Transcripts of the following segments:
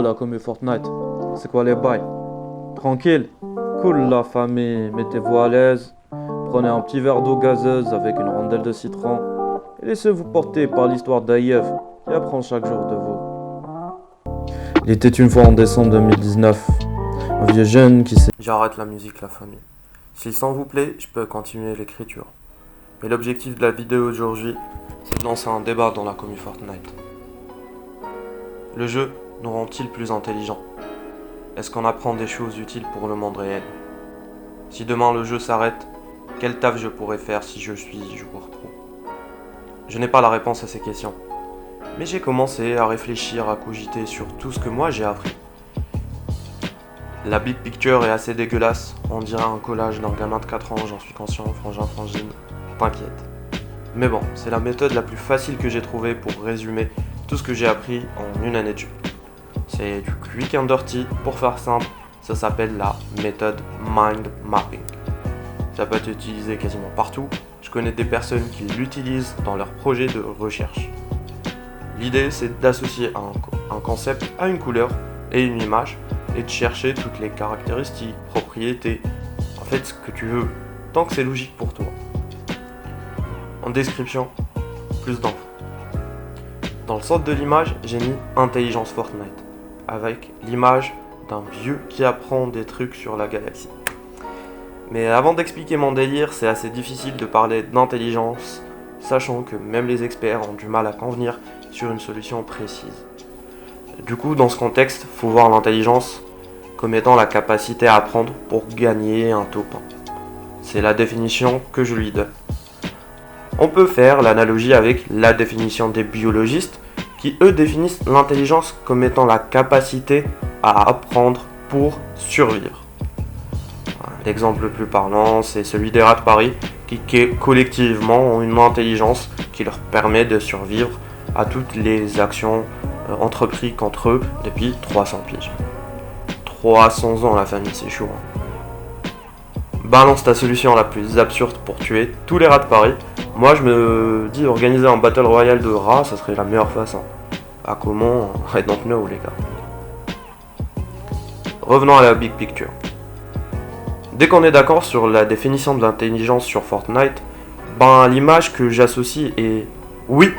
Yo, la commu Fortnite, c'est quoi les bails? Tranquille? Cool la famille, mettez-vous à l'aise, prenez un petit verre d'eau gazeuse avec une rondelle de citron et laissez-vous porter par l'histoire d'Aïev qui apprend chaque jour de vous. Il était une fois en décembre 2019, un vieux jeune qui s'est... J'arrête la musique, la famille. S'il s'en vous plaît, je peux continuer l'écriture. Mais l'objectif de la vidéo d'aujourd'hui, c'est de lancer un débat dans la commu Fortnite. Le jeu nous rend-il plus intelligents? Est-ce qu'on apprend des choses utiles pour le monde réel? Si demain le jeu s'arrête, quel taf je pourrais faire si je suis joueur pro? Je n'ai pas la réponse à ces questions. Mais j'ai commencé à réfléchir, à cogiter sur tout ce que moi j'ai appris. La big picture est assez dégueulasse, on dirait un collage d'un gamin de 4 ans, j'en suis conscient, frangin, frangine, t'inquiète. Mais bon, c'est la méthode la plus facile que j'ai trouvée pour résumer tout ce que j'ai appris en une année de jeu. C'est du quick and dirty, pour faire simple, ça s'appelle la méthode mind mapping. Ça peut être utilisé quasiment partout, je connais des personnes qui l'utilisent dans leurs projets de recherche. L'idée c'est d'associer un concept à une couleur et une image et de chercher toutes les caractéristiques, propriétés, en fait ce que tu veux, tant que c'est logique pour toi. En description, plus d'infos. Dans le centre de l'image, j'ai mis Intelligence Fortnite, avec l'image d'un vieux qui apprend des trucs sur la galaxie. Mais avant d'expliquer mon délire, c'est assez difficile de parler d'intelligence, sachant que même les experts ont du mal à convenir sur une solution précise. Du coup, dans ce contexte, faut voir l'intelligence comme étant la capacité à apprendre pour gagner un top 1. C'est la définition que je lui donne. On peut faire l'analogie avec la définition des biologistes qui eux définissent l'intelligence comme étant la capacité à apprendre pour survivre. L'exemple le plus parlant, c'est celui des rats de Paris qui collectivement ont une intelligence qui leur permet de survivre à toutes les actions entreprises contre eux depuis 300 piges. 300 ans la famille, c'est chaud. Balance ta solution la plus absurde pour tuer tous les rats de Paris. Moi je me dis organiser un battle royale de rats, ça serait la meilleure façon. Ah comment? I don't know les gars. Revenons à la big picture. Dès qu'on est d'accord sur la définition de l'intelligence sur Fortnite, l'image que j'associe est, oui,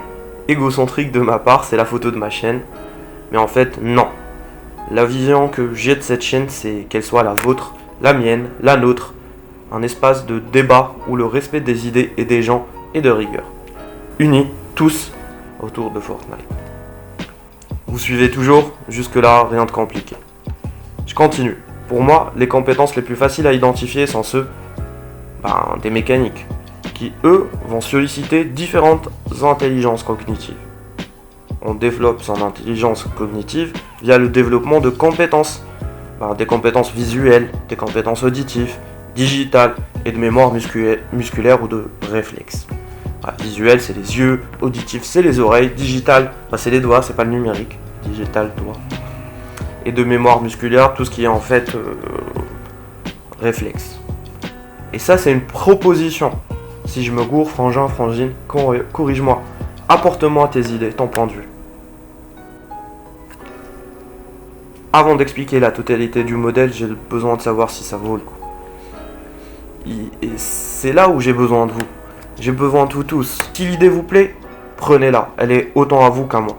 égocentrique de ma part, c'est la photo de ma chaîne. Mais en fait, non. La vision que j'ai de cette chaîne, c'est qu'elle soit la vôtre, la mienne, la nôtre. Un espace de débat où le respect des idées et des gens est de rigueur. Unis, tous, autour de Fortnite. Vous suivez toujours? Jusque-là, rien de compliqué. Je continue. Pour moi, les compétences les plus faciles à identifier sont ceux des mécaniques, qui eux vont solliciter différentes intelligences cognitives. On développe son intelligence cognitive via le développement de compétences, des compétences visuelles, des compétences auditives, digitales et de mémoire musculaire ou de réflexe. Visuel c'est les yeux, auditif c'est les oreilles, digital c'est les doigts, c'est pas le numérique, digital doigt. Et de mémoire musculaire, tout ce qui est en fait réflexe. Et ça c'est une proposition. Si je me gourre, frangin, frangine, corrige-moi. Apporte-moi tes idées, ton point de vue. Avant d'expliquer la totalité du modèle, j'ai besoin de savoir si ça vaut le coup. Et c'est là où j'ai besoin de vous. J'ai besoin de vous tous. Si l'idée vous plaît, prenez-la. Elle est autant à vous qu'à moi.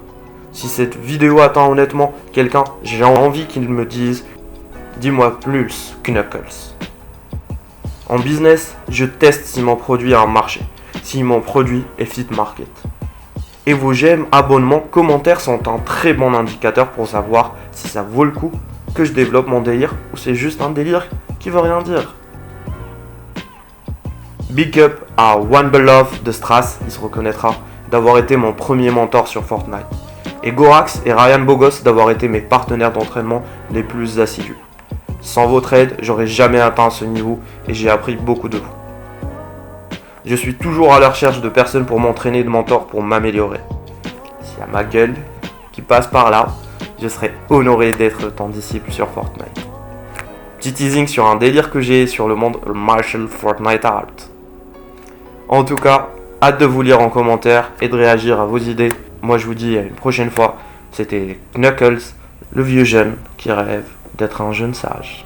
Si cette vidéo atteint honnêtement quelqu'un, j'ai envie qu'il me dise « Dis-moi plus, Knuckles ». En business, je teste si mon produit a un marché, si mon produit est fit market. Et vos j'aime, abonnements, commentaires sont un très bon indicateur pour savoir si ça vaut le coup que je développe mon délire ou c'est juste un délire qui veut rien dire. Big up à One Beloved de Strass, il se reconnaîtra, d'avoir été mon premier mentor sur Fortnite. Et Gorax et Ryan Bogos d'avoir été mes partenaires d'entraînement les plus assidus. Sans votre aide, j'aurais jamais atteint ce niveau et j'ai appris beaucoup de vous. Je suis toujours à la recherche de personnes pour m'entraîner et de mentors pour m'améliorer. S'il y a ma gueule qui passe par là, je serais honoré d'être ton disciple sur Fortnite. Petit teasing sur un délire que j'ai sur le monde martial Fortnite art. En tout cas, hâte de vous lire en commentaire et de réagir à vos idées. Moi je vous dis à une prochaine fois. C'était Knuckles, le vieux jeune qui rêve d'être un jeune sage.